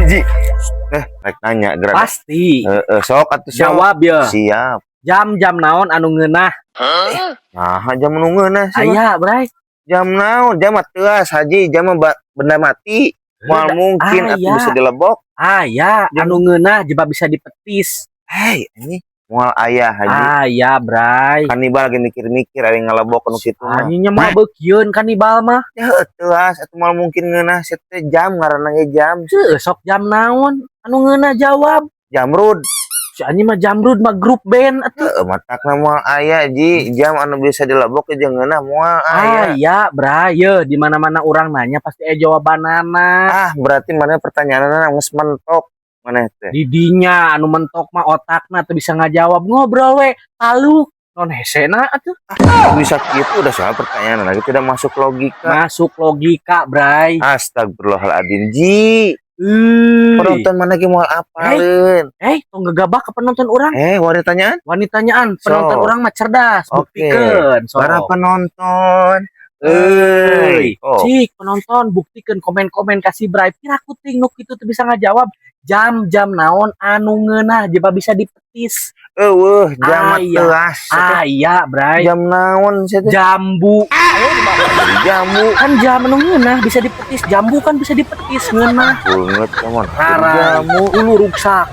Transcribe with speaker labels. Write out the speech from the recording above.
Speaker 1: Ji. Rek nanya gerak.
Speaker 2: Pasti.
Speaker 1: Sok atuh sok.
Speaker 2: Jawab ya.
Speaker 1: Siap.
Speaker 2: Jam naon anu ngeunah?
Speaker 1: Nah, jam nu ngeunah sih.
Speaker 2: Aya, Bray.
Speaker 1: Jam naon? Jam mah teuas haji, jam mah benda mati. Moal mungkin atuh bisa dilebok.
Speaker 2: Aya, anu ngeunah jeba bisa dipetis.
Speaker 1: Hei, ini moal aya haji.
Speaker 2: Aya, Bray.
Speaker 1: Kanibal lagi mikir-mikir ari ngalebok anu kitu mah.
Speaker 2: Anjingnya mah beukieun kanibal mah.
Speaker 1: Ya teuas atuh moal mungkin ngeunah sia teh jam ngaranna ge jam.
Speaker 2: Sok jam naon? Anu ngeunah jawab.
Speaker 1: Jamrud.
Speaker 2: Si anjing mah Jamrud mah grup band atuh.
Speaker 1: Matakna moal aya ji, jam anu bisa dilebok ge jeung ngeunah moal aya.
Speaker 2: Aya, Bray. Ye, di mana-mana orang nanya pasti aya jawabanana.
Speaker 1: Ah, berarti mana pertanyaanna geus mentok maneh teh.
Speaker 2: Didinya anu mentok mah otakna teu bisa ngajawab, ngobrol we taluk non hesena atuh.
Speaker 1: Bisa gitu udah soal pertanyaan lagi tidak masuk logika.
Speaker 2: Masuk logika, Bray.
Speaker 1: Astagfirullahaladzim Ji.
Speaker 2: Euy.
Speaker 1: Penonton mana ge moal apaleun?
Speaker 2: Tong gegabah ke penonton orang.
Speaker 1: Wanitanya?
Speaker 2: Wanitanyaan, penonton
Speaker 1: So.
Speaker 2: orang mah cerdas, buktikeun. So.
Speaker 1: Para penonton. Oh.
Speaker 2: Cik, penonton buktikeun komen-komen kasih Bray. Pira kuting nu kitu teu bisa ngajawab. Jam naon anu ngeunah jeba bisa dipetis.
Speaker 1: Eueuh, jam teuas.
Speaker 2: Aya, Bray.
Speaker 1: Jam naon sia teh?
Speaker 2: Jambu.
Speaker 1: Jambu.
Speaker 2: Kan jam anu ngeunah bisa dipetis. Jambu kan bisa dipetis ngeunah.
Speaker 1: Beungeut mah.
Speaker 2: Jamu ulu ruksak.